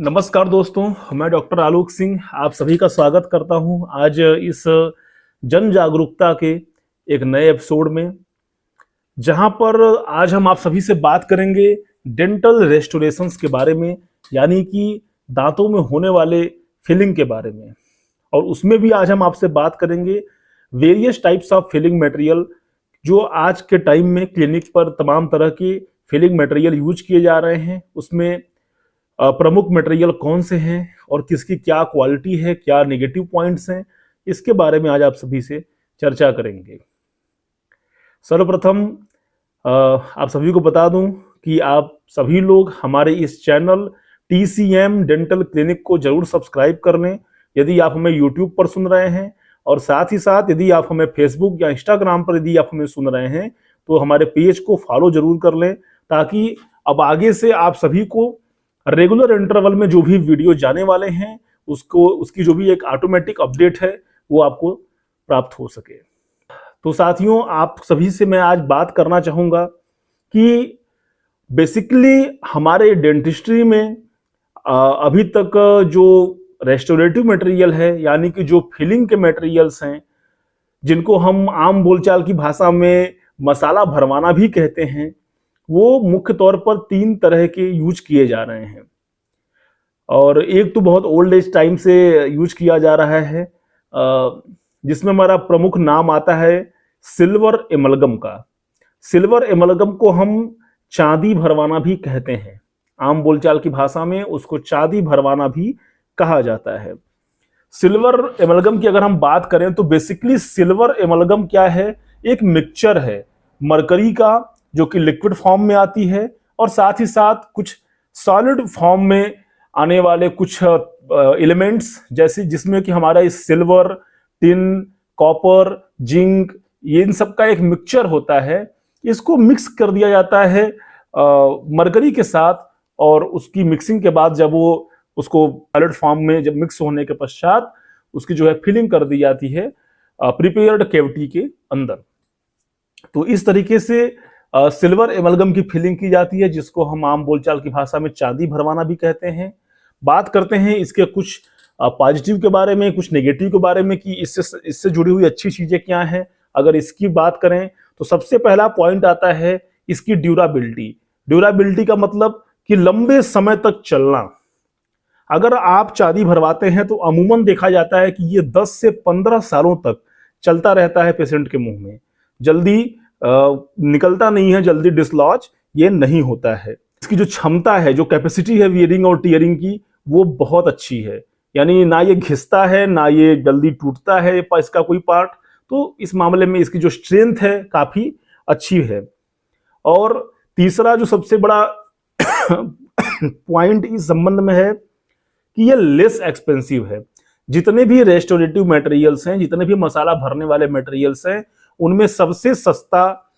नमस्कार दोस्तों, मैं डॉक्टर आलोक सिंह आप सभी का स्वागत करता हूं आज इस जन जागरूकता के एक नए एपिसोड में, जहां पर आज हम आप सभी से बात करेंगे डेंटल रेस्टोरेशंस के बारे में, यानी कि दांतों में होने वाले फिलिंग के बारे में। और उसमें भी आज हम आपसे बात करेंगे various types of filling material जो आज के टाइम में क्लिनिक पर तमाम तरह के फिलिंग मटेरियल यूज किए जा रहे हैं। उसमें प्रमुख मटेरियल कौन से हैं और किसकी क्या क्वालिटी है, क्या नेगेटिव पॉइंट्स हैं, इसके बारे में आज आप सभी से चर्चा करेंगे। सर्वप्रथम आप सभी को बता दूं कि आप सभी लोग हमारे इस चैनल TCM डेंटल क्लिनिक को जरूर सब्सक्राइब कर लें यदि आप हमें YouTube पर सुन रहे हैं, और साथ ही साथ यदि आप हमें Facebook या Instagram पर यदि आप हमें सुन रहे हैं तो हमारे पेज को फॉलो जरूर कर लें, ताकि अब आगे से आप सभी को रेगुलर इंटरवल में जो भी वीडियो जाने वाले हैं उसकी जो भी एक ऑटोमेटिक अपडेट है वो आपको प्राप्त हो सके। तो साथियों, आप सभी से मैं आज बात करना चाहूंगा कि बेसिकली हमारे डेंटिस्ट्री में अभी तक जो रेस्टोरेटिव मटेरियल है, यानी कि जो फिलिंग के मटेरियल्स हैं, जिनको हम आम बोलचाल की भाषा में मसाला भरवाना भी कहते हैं, वो मुख्य तौर पर 3 तरह के यूज किए जा रहे हैं। और एक तो बहुत ओल्ड एज टाइम से यूज किया जा रहा है, जिसमें हमारा प्रमुख नाम आता है सिल्वर एमलगम का। सिल्वर एमलगम को हम चांदी भरवाना भी कहते हैं, आम बोलचाल की भाषा में उसको चांदी भरवाना भी कहा जाता है। सिल्वर एमलगम की अगर हम बात करें तो बेसिकली सिल्वर एमलगम क्या है, एक मिक्सचर है मरकरी का, जो कि लिक्विड फॉर्म में आती है, और साथ ही साथ कुछ सॉलिड फॉर्म में आने वाले कुछ एलिमेंट्स, जैसे जिसमें कि हमारा इस सिल्वर, टिन, कॉपर, जिंक, ये इन सब का एक मिक्सचर होता है। इसको मिक्स कर दिया जाता है मरकरी के साथ, और उसकी मिक्सिंग के बाद जब वो उसको सॉलिड फॉर्म में जब मिक्स होने के पश्चात उसकी जो है फिलिंग कर दी जाती है प्रिपेयर्ड कैविटी के अंदर। तो इस तरीके से सिल्वर एमलगम की फिलिंग की जाती है, जिसको हम आम बोलचाल की भाषा में चांदी भरवाना भी कहते हैं। बात करते हैं इसके कुछ पॉजिटिव के बारे में, कुछ नेगेटिव के बारे में, कि इससे जुड़ी हुई अच्छी चीजें क्या हैं। अगर इसकी बात करें तो सबसे पहला पॉइंट आता है इसकी ड्यूराबिलिटी। ड्यूराबिलिटी का मतलब कि लंबे समय तक चलना। अगर आप चांदी भरवाते हैं तो अमूमन देखा जाता है कि ये 10 से 15 सालों तक चलता रहता है पेशेंट के मुंह में, जल्दी निकलता नहीं है, जल्दी डिसलॉज ये नहीं होता है। इसकी जो क्षमता है, जो कैपेसिटी है वियरिंग और टीयरिंग की, वो बहुत अच्छी है। यानी ना ये घिसता है, ना ये जल्दी टूटता है इसका कोई पार्ट। तो इस मामले में इसकी जो स्ट्रेंथ है काफी अच्छी है। और तीसरा जो सबसे बड़ा पॉइंट इस संबंध में है कि ये लेस एक्सपेंसिव है। जितने भी रेस्टोरेटिव मटेरियल्स हैं, जितने भी मसाला भरने वाले मटेरियल्स हैं, उनमें सबसे सस्ता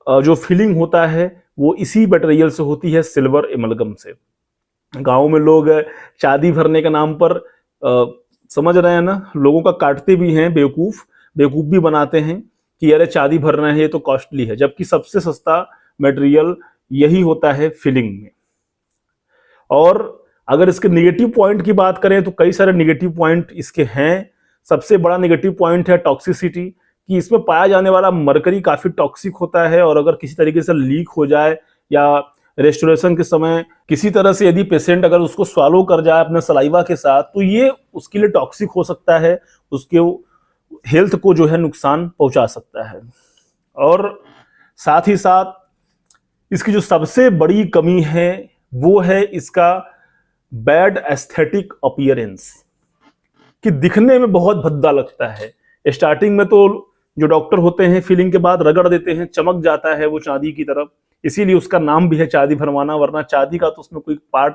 जो फिलिंग होता है वो इसी मटेरियल से होती है, सिल्वर एमलगम से। गांव में लोग चांदी भरने के नाम पर समझ रहे हैं ना, लोगों का काटते भी हैं, बेवकूफ भी बनाते हैं कि अरे चांदी भर रहे हैं ये तो कॉस्टली है, जबकि सबसे सस्ता मटेरियल यही होता है फिलिंग में। और अगर इसके नेगेटिव पॉइंट की बात करें तो कई सारे नेगेटिव पॉइंट इसके हैं। सबसे बड़ा नेगेटिव पॉइंट है टॉक्सिसिटी, कि इसमें पाया जाने वाला मरकरी काफी टॉक्सिक होता है, और अगर किसी तरीके से लीक हो जाए या रेस्टोरेशन के समय किसी तरह से यदि पेशेंट अगर उसको स्वालो कर जाए अपने सलाइवा के साथ, तो ये उसके लिए टॉक्सिक हो सकता है, उसके हेल्थ को जो है नुकसान पहुंचा सकता है। और साथ ही साथ इसकी जो सबसे बड़ी कमी है वो है इसका बैड एस्थेटिक अपीयरेंस, कि दिखने में बहुत भद्दा लगता है। स्टार्टिंग में तो जो डॉक्टर होते हैं फिलिंग के बाद रगड़ देते हैं, चमक जाता है वो चांदी की तरफ, इसीलिए उसका नाम भी है चांदी भरवाना, वरना चांदी का तो उसमें कोई पार्ट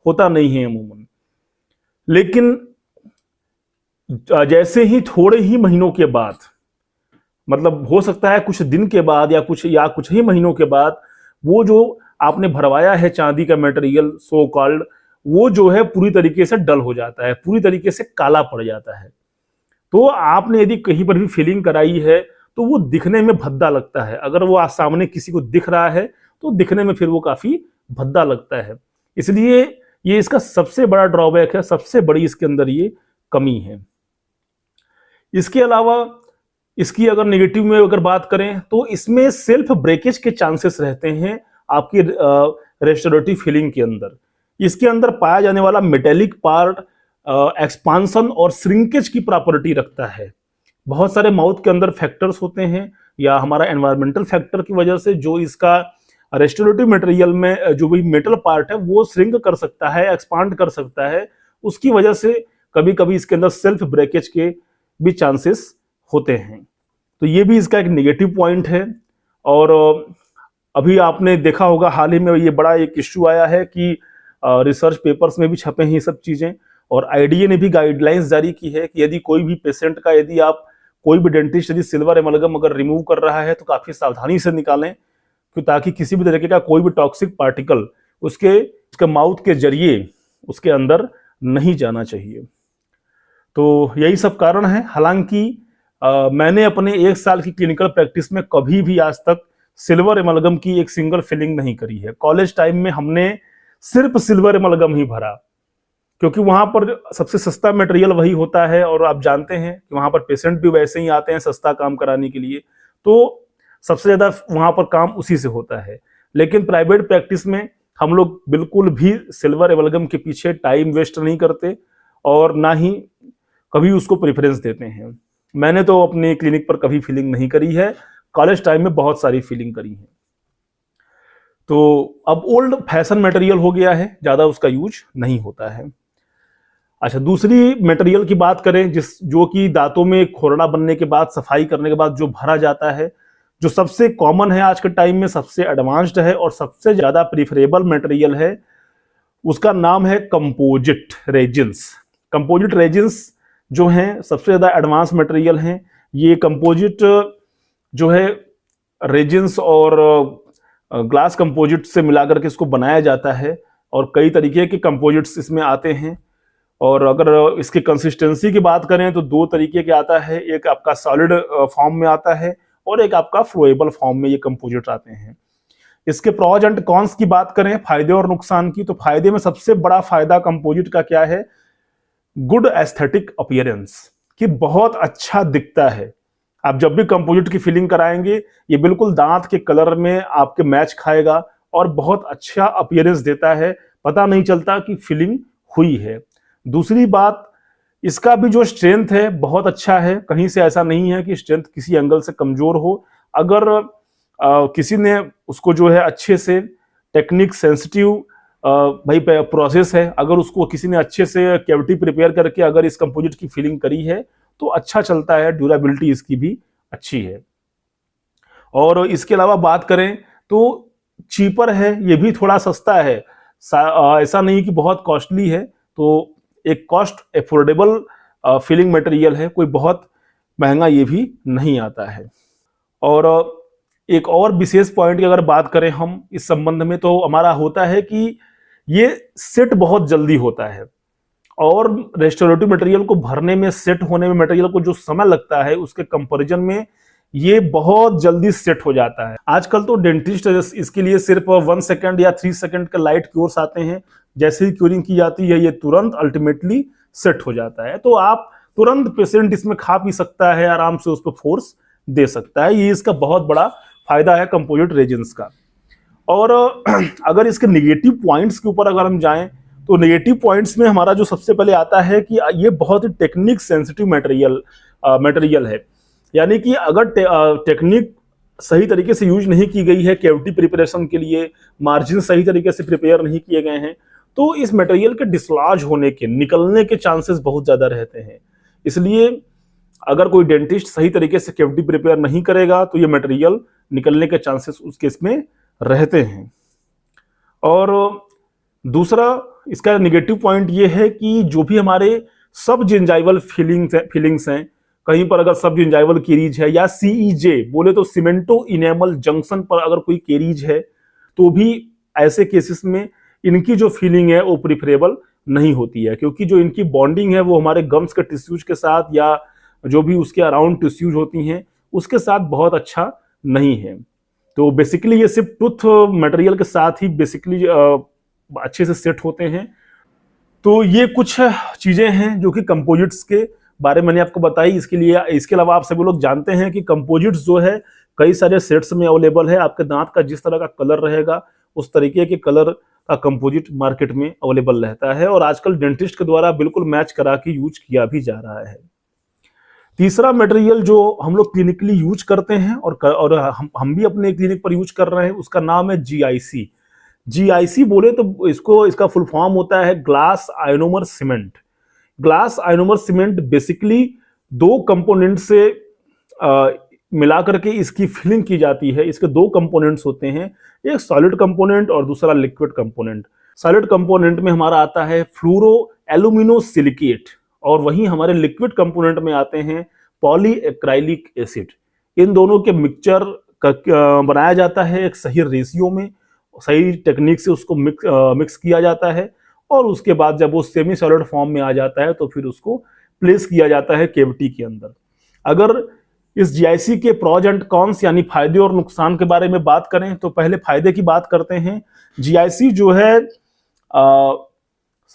होता नहीं है अमूमन। लेकिन जैसे ही थोड़े ही महीनों के बाद, मतलब हो सकता है कुछ दिन के बाद या कुछ ही महीनों के बाद, वो जो आपने भरवाया है चांदी का मटेरियल सो कॉल्ड, वो जो है पूरी तरीके से डल हो जाता है, पूरी तरीके से काला पड़ जाता है। तो आपने यदि कहीं पर भी फिलिंग कराई है तो वो दिखने में भद्दा लगता है। अगर वो आप सामने किसी को दिख रहा है तो दिखने में फिर वो काफी भद्दा लगता है। इसलिए ये इसका सबसे बड़ा ड्रॉबैक है, सबसे बड़ी इसके अंदर ये कमी है। इसके अलावा इसकी अगर नेगेटिव में अगर बात करें तो इसमें सेल्फ ब्रेकेज के चांसेस रहते हैं आपकी रेस्टोरेटिव फीलिंग के अंदर। इसके अंदर पाया जाने वाला मेटेलिक पार्ट एक्सपांसन और श्रिंकेज की प्रॉपर्टी रखता है। बहुत सारे माउथ के अंदर फैक्टर्स होते हैं या हमारा एनवायरमेंटल फैक्टर की वजह से जो इसका रेस्टोरेटिव मटेरियल में जो भी मेटल पार्ट है वो श्रिंक कर सकता है, एक्सपांड कर सकता है। उसकी वजह से कभी कभी इसके अंदर सेल्फ ब्रेकेज के भी चांसेस होते हैं। तो ये भी इसका एक नेगेटिव पॉइंट है। और अभी आपने देखा होगा हाल ही में ये बड़ा एक इश्यू आया है कि रिसर्च पेपर्स में भी छपे हैं ये सब चीजें, और आईडीए ने भी गाइडलाइंस जारी की है कि यदि कोई भी पेशेंट का, यदि आप कोई भी डेंटिस्ट यदि सिल्वर एमलगम अगर रिमूव कर रहा है तो काफी सावधानी से निकालें, कि ताकि किसी भी तरीके का कोई भी टॉक्सिक पार्टिकल उसके माउथ के जरिए उसके अंदर नहीं जाना चाहिए। तो यही सब कारण है। हालांकि मैंने अपने 1 साल की क्लिनिकल प्रैक्टिस में कभी भी आज तक सिल्वर एमलगम की एक सिंगल फिलिंग नहीं करी है। कॉलेज टाइम में हमने सिर्फ सिल्वर एमलगम ही भरा, क्योंकि वहां पर सबसे सस्ता मटेरियल वही होता है, और आप जानते हैं कि वहां पर पेशेंट भी वैसे ही आते हैं सस्ता काम कराने के लिए, तो सबसे ज्यादा वहां पर काम उसी से होता है। लेकिन प्राइवेट प्रैक्टिस में हम लोग बिल्कुल भी सिल्वर एमलगम के पीछे टाइम वेस्ट नहीं करते और ना ही कभी उसको प्रेफरेंस देते हैं। मैंने तो अपने क्लिनिक पर कभी फीलिंग नहीं करी है, कॉलेज टाइम में बहुत सारी फीलिंग करी है। तो अब ओल्ड फैशन मटेरियल हो गया है, ज्यादा उसका यूज नहीं होता है। अच्छा, दूसरी मटेरियल की बात करें जो कि दांतों में खोरड़ा बनने के बाद, सफाई करने के बाद जो भरा जाता है, जो सबसे कॉमन है आज के टाइम में, सबसे एडवांस्ड है और सबसे ज्यादा प्रीफरेबल मटेरियल है, उसका नाम है कंपोजिट रेजिन्स। कंपोजिट रेजिन्स जो हैं सबसे ज्यादा एडवांस मटेरियल हैं। ये कंपोजिट जो है रेजिन्स और ग्लास कंपोजिट से मिलाकर के इसको बनाया जाता है, और कई तरीके के कंपोजिट्स इसमें आते हैं। और अगर इसकी कंसिस्टेंसी की बात करें तो 2 तरीके के आता है, एक आपका सॉलिड फॉर्म में आता है और एक आपका फ्लोएबल फॉर्म में ये कंपोजिट आते हैं। इसके प्रॉज एंड कॉन्स की बात करें, फायदे और नुकसान की, तो फायदे में सबसे बड़ा फायदा कंपोजिट का क्या है? गुड एस्थेटिक अपीयरेंस, कि बहुत अच्छा दिखता है। आप जब भी कंपोजिट की फिलिंग कराएंगे ये बिल्कुल दांत के कलर में आपके मैच खाएगा और बहुत अच्छा अपीयरेंस देता है, पता नहीं चलता कि फिलिंग हुई है। दूसरी बात, इसका भी जो स्ट्रेंथ है बहुत अच्छा है, कहीं से ऐसा नहीं है कि स्ट्रेंथ किसी एंगल से कमजोर हो। अगर किसी ने उसको जो है अच्छे से टेक्निक सेंसिटिव भाई प्रोसेस है, अगर उसको किसी ने अच्छे से कैविटी प्रिपेयर करके अगर इस कंपोजिट की फिलिंग करी है तो अच्छा चलता है, ड्यूरेबिलिटी इसकी भी अच्छी है। और इसके अलावा बात करें तो चीपर है, ये भी थोड़ा सस्ता है, ऐसा नहीं कि बहुत कॉस्टली है, तो एक कॉस्ट एफोर्डेबल फिलिंग मटेरियल है, कोई बहुत महंगा ये भी नहीं आता है। और एक और विशेष पॉइंट की अगर बात करें हम इस संबंध में, तो हमारा होता है कि ये सेट बहुत जल्दी होता है, और रेस्टोरेटिव मटेरियल को भरने में, सेट होने में मटेरियल को जो समय लगता है उसके कंपैरिजन में ये बहुत जल्दी सेट हो जाता है। आजकल तो डेंटिस्ट इसके लिए सिर्फ 1 सेकंड या 3 सेकंड के लाइट क्योर्स आते हैं, जैसे ही क्यूरिंग की जाती है ये तुरंत अल्टीमेटली सेट हो जाता है। तो आप तुरंत पेशेंट इसमें खा पी सकता है, आराम से उस पर फोर्स दे सकता है। ये इसका बहुत बड़ा फायदा है कंपोजिट रेजिन्स का। और अगर इसके नेगेटिव पॉइंट्स के ऊपर अगर हम जाएं तो नेगेटिव पॉइंट्स में हमारा जो सबसे पहले आता है कि ये बहुत ही टेक्निक सेंसिटिव मटेरियल है। यानी कि अगर टेक्निक सही तरीके से यूज नहीं की गई है, कैविटी प्रिपरेशन के लिए मार्जिन सही तरीके से प्रिपेयर नहीं किए गए हैं, तो इस मटेरियल के डिसलॉज होने के, निकलने के चांसेस बहुत ज्यादा रहते हैं। इसलिए अगर कोई डेंटिस्ट सही तरीके से कैविटी प्रिपेयर नहीं करेगा तो ये मटेरियल निकलने के चांसेस उस केस में रहते हैं। और दूसरा इसका नेगेटिव पॉइंट ये है कि जो भी हमारे सब जिंजाइवल फीलिंग्स हैं, कहीं पर अगर सब जिंजाइवल केरीज है या सीईजे बोले तो सीमेंटो इनेमल जंक्शन पर अगर कोई केरीज है, तो भी ऐसे केसेस में इनकी जो फीलिंग है वो प्रिफरेबल नहीं होती है, क्योंकि जो इनकी बॉन्डिंग है वो हमारे गम्स के टिश्यूज के साथ या जो भी उसके अराउंड टिश्यूज होती हैं उसके साथ बहुत अच्छा नहीं है। तो बेसिकली ये सिर्फ टूथ मटेरियल के साथ ही बेसिकली अच्छे से सेट होते हैं। तो ये कुछ चीजें हैं जो कि कंपोजिट्स के बारे में मैंने आपको बताई। इसके अलावा आप सभी लोग जानते हैं कि कंपोजिट्स जो है कई सारे सेट्स में अवेलेबल है। आपके दांत का जिस तरह का कलर रहेगा उस तरीके के कलर का कंपोजिट मार्केट में अवेलेबल रहता है और आजकल डेंटिस्ट के द्वारा बिल्कुल मैच करा के यूज किया भी जा रहा है। तीसरा मटेरियल जो हम लोग क्लिनिकली यूज करते हैं और हम भी अपने क्लिनिक पर यूज कर रहे हैं, उसका नाम है जीआईसी। जीआईसी बोले तो इसका फुल फॉर्म होता है glass ionomer cement. Glass ionomer cement basically दो कंपोनेंट से मिला करके इसकी फिलिंग की जाती है। इसके दो कंपोनेंट्स होते हैं, एक सॉलिड कंपोनेंट और दूसरा लिक्विड कंपोनेंट। सॉलिड कंपोनेंट में हमारा आता है फ्लोरो एल्यूमिनो सिलिकेट और वहीं हमारे लिक्विड कंपोनेंट में आते हैं पॉली एक्राइलिक एसिड। इन दोनों के मिक्सचर का बनाया जाता है एक सही रेशियो में, सही टेक्निक से उसको मिक्स किया जाता है और उसके बाद जब वो सेमी सॉलिड फॉर्म में आ जाता है तो फिर उसको प्लेस किया जाता है कैविटी के अंदर। अगर इस जीआईसी के प्रोज एंड कॉन्स यानी फायदे और नुकसान के बारे में बात करें तो पहले फायदे की बात करते हैं। जीआईसी जो है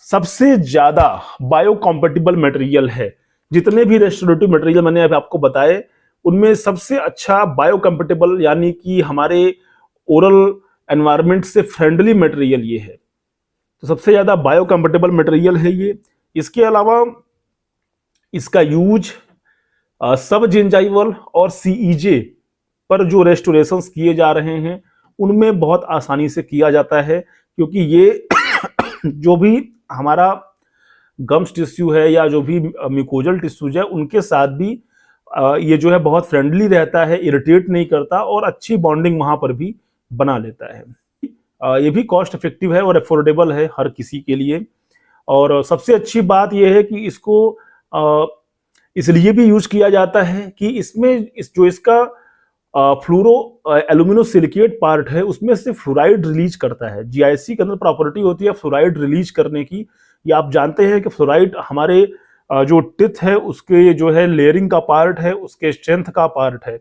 सबसे ज्यादा बायोकॉम्पेटिबल मटेरियल है। जितने भी रेस्टोरेटिव मटेरियल मैंने अभी आपको बताए उनमें सबसे अच्छा बायोकॉम्पेटिबल यानी कि हमारे ओरल एनवायरमेंट से फ्रेंडली मटेरियल ये है। तो सबसे ज्यादा बायोकॉम्पेटिबल मटेरियल है ये। इसके अलावा इसका यूज सब जिंजाइवल और सीईजे पर जो रेस्टोरेशंस किए जा रहे हैं उनमें बहुत आसानी से किया जाता है, क्योंकि ये जो भी हमारा गम्स टिश्यू है या जो भी म्यूकोजल टिश्यूज है उनके साथ भी ये जो है बहुत फ्रेंडली रहता है, इरिटेट नहीं करता और अच्छी बॉन्डिंग वहां पर भी बना लेता है। ये भी कॉस्ट इफेक्टिव है और अफोर्डेबल है हर किसी के लिए। और सबसे अच्छी बात यह है कि इसको इसलिए भी यूज किया जाता है कि इसमें इसका फ्लोरो एल्यूमिनो सिलिकेट पार्ट है उसमें से फ्लोराइड रिलीज करता है। जीआईसी के अंदर प्रॉपर्टी होती है फ्लोराइड रिलीज करने की। ये आप जानते हैं कि फ्लोराइड हमारे जो टिथ है उसके जो है लेयरिंग का पार्ट है, उसके स्ट्रेंथ का पार्ट है।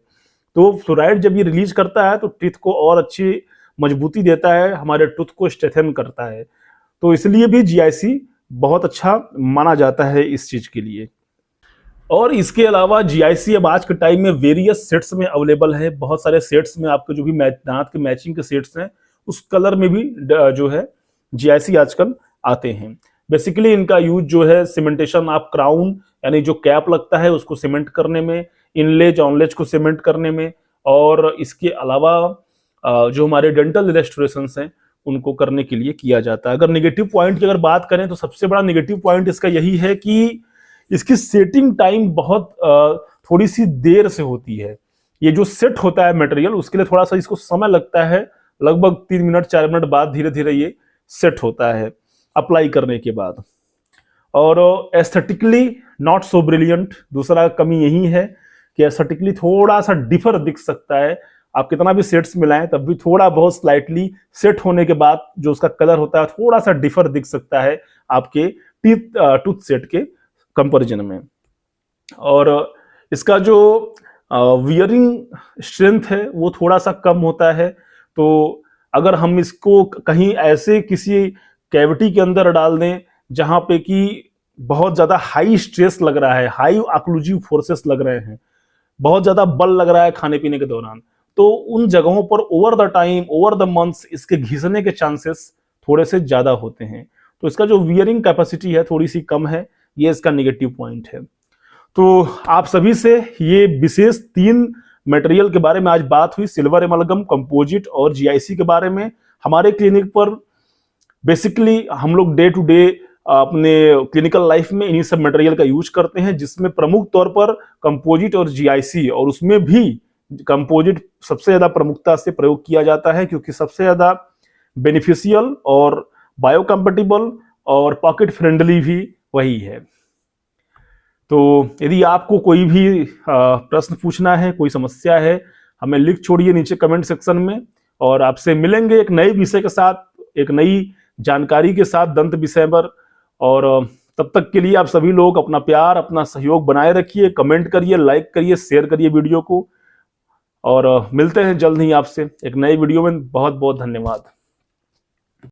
तो फ्लोराइड जब ये रिलीज करता है तो टिथ को और अच्छी मजबूती देता है, हमारे टूथ को स्ट्रेथन करता है। तो इसलिए भी जीआईसी बहुत अच्छा माना जाता है इस चीज के लिए। और इसके अलावा जीआईसी अब आज के टाइम में वेरियस सेट्स में अवेलेबल है। बहुत सारे सेट्स में आपके जो भी दांत के मैचिंग के सेट्स हैं उस कलर में भी जो है जीआईसी आजकल आते हैं। बेसिकली इनका यूज जो है सीमेंटेशन ऑफ क्राउन यानी जो कैप लगता है उसको सीमेंट करने में, इनलेज ऑनलेज को सीमेंट करने में, और इसके अलावा जो हमारे डेंटल रेस्टोरेशंस हैं उनको करने के लिए किया जाता है। अगर नेगेटिव पॉइंट की अगर बात करें तो सबसे बड़ा नेगेटिव पॉइंट इसका यही है कि इसकी सेटिंग टाइम बहुत थोड़ी सी देर से होती है। ये जो सेट होता है मटेरियल उसके लिए थोड़ा सा इसको समय लगता है, लगभग 3 मिनट 4 मिनट बाद धीरे धीरे ये सेट होता है अप्लाई करने के बाद। और एस्थेटिकली नॉट सो ब्रिलियंट, दूसरा कमी यही है कि एस्थेटिकली थोड़ा सा डिफर दिख सकता है। आप कितना भी सेट्स मिलाएं तब भी थोड़ा बहुत स्लाइटली सेट होने के बाद जो उसका कलर होता है थोड़ा सा डिफर दिख सकता है आपके टूथ सेट के कंपैरिजन में। और इसका जो वियरिंग स्ट्रेंथ है वो थोड़ा सा कम होता है। तो अगर हम इसको कहीं ऐसे किसी कैविटी के अंदर डाल दें जहां पे कि बहुत ज्यादा हाई स्ट्रेस लग रहा है, हाई ऑक्लूसिव फोर्सेस लग रहे हैं, बहुत ज्यादा बल लग रहा है खाने पीने के दौरान, तो उन जगहों पर over the time over the months इसके घिसने के चांसेस थोड़े से ज्यादा होते हैं। तो इसका जो वियरिंग कैपेसिटी है थोड़ी सी कम है, ये इसका नेगेटिव पॉइंट है। तो आप सभी से ये विशेष 3 मटेरियल के बारे में आज बात हुई, सिल्वर एमलगम, कंपोजिट और जीआईसी के बारे में। हमारे क्लिनिक पर बेसिकली हम लोग डे टू डे अपने क्लिनिकल लाइफ में इन्हीं सब मटेरियल का यूज करते हैं, जिसमें प्रमुख तौर पर कंपोजिट और जीआईसी, और उसमें भी कंपोजिट सबसे ज्यादा प्रमुखता से प्रयोग किया जाता है क्योंकि सबसे ज्यादा बेनिफिशियल और बायोकम्पेटिबल और पॉकेट फ्रेंडली भी वही है। तो यदि आपको कोई भी प्रश्न पूछना है, कोई समस्या है, हमें लिख छोड़िए नीचे कमेंट सेक्शन में, और आपसे मिलेंगे एक नए विषय के साथ, एक नई जानकारी के साथ दंत विषय पर। और तब तक के लिए आप सभी लोग अपना प्यार, अपना सहयोग बनाए रखिए, कमेंट करिए, लाइक करिए, शेयर करिए वीडियो को, और मिलते हैं जल्द ही आपसे एक नए वीडियो में। बहुत बहुत धन्यवाद।